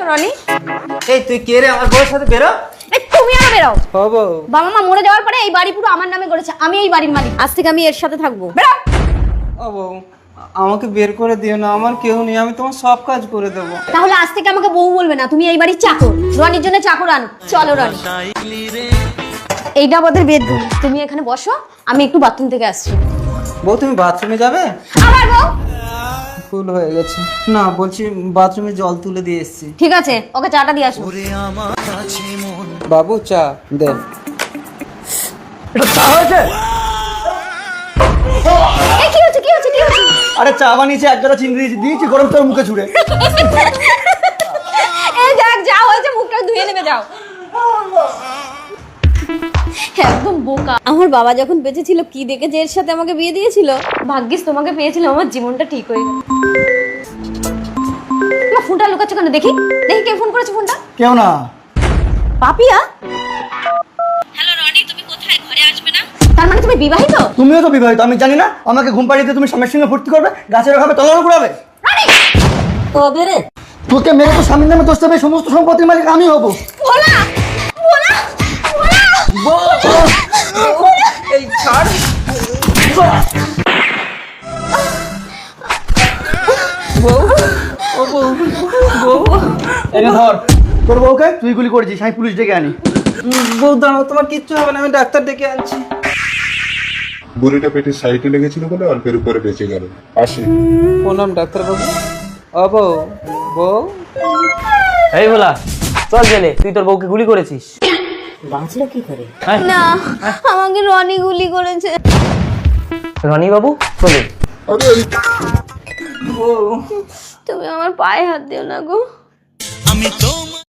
রনি, এই তুই কে রে? আমার বউয়ের সাথে বেরো। এই তুমি আর বেরো। বাবা বাবা মা মরে যাওয়ার পরে এই বাড়ি পুরো আমার নামে করেছে, আমি এই বাড়ির মালিক। আজ থেকে আমি এর সাথে থাকবো। বেরো। ও বউ, আমাকে বের করে দিও না, আমার কেউ নেই, আমি তোমার সব কাজ করে দেবো। তাহলে আজ থেকে আমাকে বউ বলবে না, তুমি এই বাড়ির চাকর। রনির জন্য চাকর আনো। চলো রনি। এইটা আমাদের বেডরুম, তুমি এখানে বসো, আমি একটু বাথরুম থেকে আসছি। বউ তুমি বাথরুমে যাবে? আমার বউ? ফুল হয়ে গেছে। না বলছি বাথরুমে জল তুলে দিয়ে এসেছি। ঠিক আছে, ওকে চাটা দিয়ে আসো। বাবু চা দেন। এটা চা হয়েছে? এই কি হচ্ছে, কি হচ্ছে, কি হচ্ছে? আরে চা বানিয়েছি, এক গাদা চিনি দিয়েছি গরম তোর মুখে ছুড়ে। এই দেখ, যা হয়েছে মুখটা ধুয়ে নেবে, যাও। একদম বোকা। আমার বাবা যখন বেঁচে ছিল কি দেখেছে এর সাথে আমাকে বিয়ে দিয়েছিল। ভাগ্যিস তোমাকে পেয়েছিল, আমার জীবনটা ঠিক হয়ে গেল। তোমার ফোনটা লুকাচ্ছ কেন? দেখি দেখি কে ফোন করেছে ফোনটা। কেউ না। পাপিয়া? হ্যালো রনি, তুমি কোথায়? ঘরে আসবে না? তার মানে তুমি বিবাহিত? তুমিও তো বিবাহিত, আমি জানি না? আমাকে ঘুম পাড়িয়ে দিয়ে তুমি স্বামীর সঙ্গে ফুর্তি করবে, গাছের খাবে, তলার ঘুরাবে। রনি তবে রে তোকে মেরে তো স্বামীর নামে দোষ দেবে, সমস্ত সম্পত্তির মালিক আমি হবো। ভোলা ভোলা ভোলা। এই ছাড়। বউ, ও বউ, বউ, এনে ধর তোর বউকে, তুই গুলি করেছিস, আমি পুলিশ ডেকে আনি। বউ দাঁড়াও, তোমার কিচ্ছু হবে না, আমি ডাক্তার ডেকে আনছি। বুড়িটা পেটের সাইডে লেগেছিল বলে অল্পের উপরে বেঁচে গেল। আসি। প্রণাম ডাক্তার বাবু। ও বউ, বউ। এই ভোলা, চল জেলে, তুই তোর বউকে গুলি করেছিস। না, আমাকে রনি গুলি করেছে। রনি বাবু চলে। তুমি আমার পায়ে হাত দিও না গো। আমি